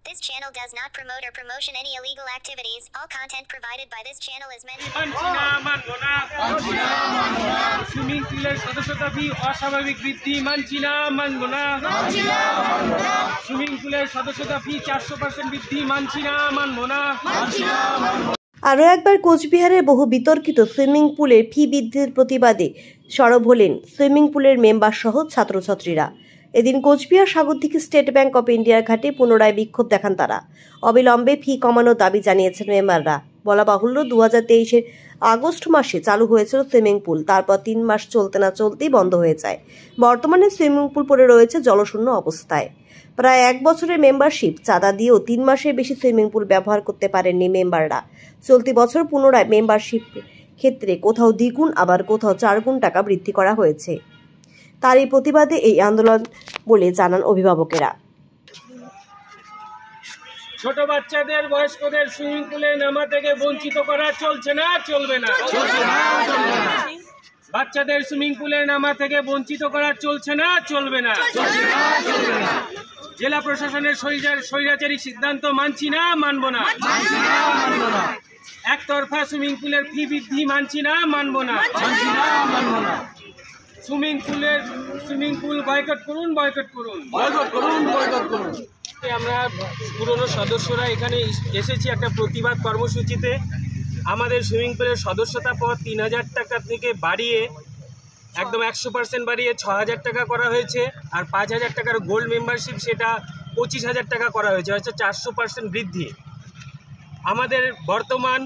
This channel does not promote or promotion any illegal activities. All content provided by this channel is meant swimming পুলের সদস্যতা ফি অস্বাভাবিক বৃদ্ধি মানছি না, মানব না। Swimming পুলের সদস্যতা ফি 400% বৃদ্ধি মানছি না, মানব না। আরও একবার কোচবিহারের বহু বিতর্কিত সুইমিং পুলের ফি বৃদ্ধির প্রতিবাদে সরব হলেন সুইমিং পুলের মেম্বার সহ ছাত্রছাত্রীরা। এদিন Coochbehar Sagardighi state bank of ইন্ডিয়ার ঘাটে পুনরায় বিক্ষোভ দেখান তারা। অবিলম্বে ফি কমানোর দাবি জানিয়েছেন মেম্বাররা। বলা বাহুল্য, 2023-এর আগস্ট মাসে চালু হয়েছিল সুইমিং পুল, তারপর 3 মাস চলতে না চলতেই বন্ধ হয়ে যায়। বর্তমানে সুইমিং পুল পড়ে রয়েছে জলশূন্য অবস্থায়। প্রায় 1 বছরের মেম্বারশিপ চাঁদা দিয়েও 3 মাসের বেশি সুইমিং পুল ব্যবহার করতে পারেননি মেম্বাররা। চলতি বছর পুনরায় মেম্বারশিপ ক্ষেত্রে কোথাও দ্বিগুণ আবার কোথাও 4 গুণ টাকা বৃদ্ধি করা হয়েছে। তারই প্রতিবাদে এই আন্দোলন বলে জানান অভিভাবকেরা। ছোট বাচ্চাদের, বয়স্কদের সুইমিং পুলে নামা থেকে বঞ্চিত করা চলছে না, চলবে না। বাচ্চাদের সুইমিং পুলে নামা থেকে বঞ্চিত করা চলছে না, চলবে না। জেলা প্রশাসনের স্বৈরাচারী সিদ্ধান্ত মানছি না, মানব না। একতরফা সুইমিং পুলের ফি বৃদ্ধি মানছি না, মানব না। সুইমিং পুল বয়কট করুন, বয়কট করুন, বয়কট করুন, বয়কট করুন। আমরা পুরনো সদস্যরা এখানে এসেছি একটা প্রতিবাদ কর্মসূচিতে। আমাদের সুইমিং পুলের সদস্যতা পদ 3000 টাকা থেকে বাড়িয়ে একদম 100% বাড়িয়ে 6000 টাকা করা হয়েছে। আর 5000 টাকার গোল্ড মেম্বারশিপ সেটা 25000 টাকা করা হয়েছে, হচ্ছে 400% বৃদ্ধি। আমাদের বর্তমান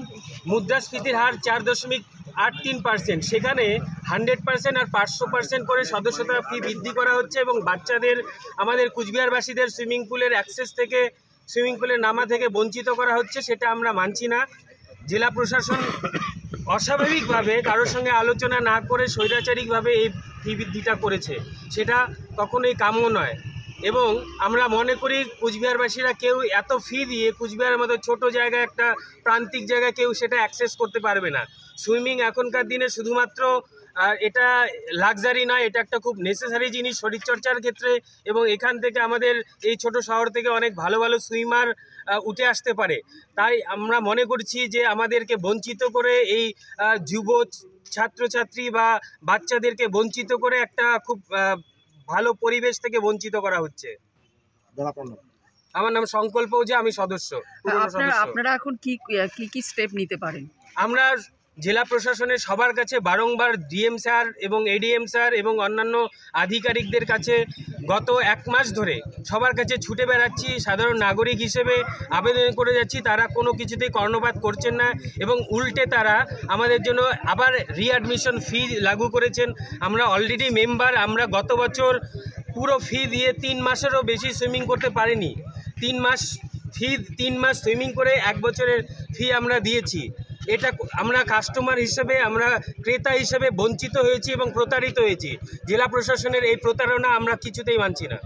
মুদ্রাস্ফীতির হার 4.83%, সেখানে 100% আর 500% করে সদস্যতা ফি বৃদ্ধি করা হচ্ছে এবং বাচ্চাদের, আমাদের কুচবিহারবাসীদের সুইমিং পুলের অ্যাক্সেস থেকে, সুইমিং পুলের নামা থেকে বঞ্চিত করা হচ্ছে। সেটা আমরা মানছি না। জেলা প্রশাসন অস্বাভাবিকভাবে কারোর সঙ্গে আলোচনা না করে স্বৈরাচারিকভাবে এই ফি বৃদ্ধিটা করেছে, সেটা কখনোই কাম্য নয়। এবং আমরা মনে করি কুচবিহারবাসীরা কেউ এত ফি দিয়ে কুচবিহারের মতো ছোট জায়গায়, একটা প্রান্তিক জায়গায় কেউ সেটা অ্যাক্সেস করতে পারবে না। সুইমিং এখনকার দিনে শুধুমাত্র এটা লাক্সারি নয়, এটা একটা খুব নেসেসারি জিনিস শরীরচর্চার ক্ষেত্রে। এবং এখান থেকে আমাদের এই ছোট শহর থেকে অনেক ভালো ভালো সুইমার উঠে আসতে পারে। তাই আমরা মনে করছি যে আমাদেরকে বঞ্চিত করে এই যুব ছাত্রছাত্রী বা বাচ্চাদেরকে বঞ্চিত করে একটা খুব ভালো পরিবেশ থেকে বঞ্চিত করা হচ্ছে। আমার নাম সংকল্প ওঝা, আমি সদস্য। আপনারা এখন কি স্টেপ নিতে পারেন? আমরা জেলা প্রশাসনের সবার কাছে বারংবার ডিএম স্যার এবং এডিএম স্যার এবং অন্যান্য আধিকারিকদের কাছে গত 1 মাস ধরে সবার কাছে ছুটে বেড়াচ্ছি, সাধারণ নাগরিক হিসেবে আবেদন করে যাচ্ছি। তারা কোনো কিছুতেই কর্ণপাত করছেন না এবং উল্টে তারা আমাদের জন্য আবার রিঅ্যাডমিশন ফি লাগু করেছেন। আমরা অলরেডি মেম্বার, আমরা গত বছর পুরো ফি দিয়ে 3 মাসেরও বেশি সুইমিং করতে পারিনি। 3 মাস সুইমিং করে 1 বছরের ফি আমরা দিয়েছি। এটা আমরা কাস্টমার হিসেবে, আমরা ক্রেতা হিসেবে বঞ্চিত হয়েছি এবং প্রতারিত হয়েছি। জেলা প্রশাসনের এই প্রতারণা আমরা কিছুতেই মানছি না।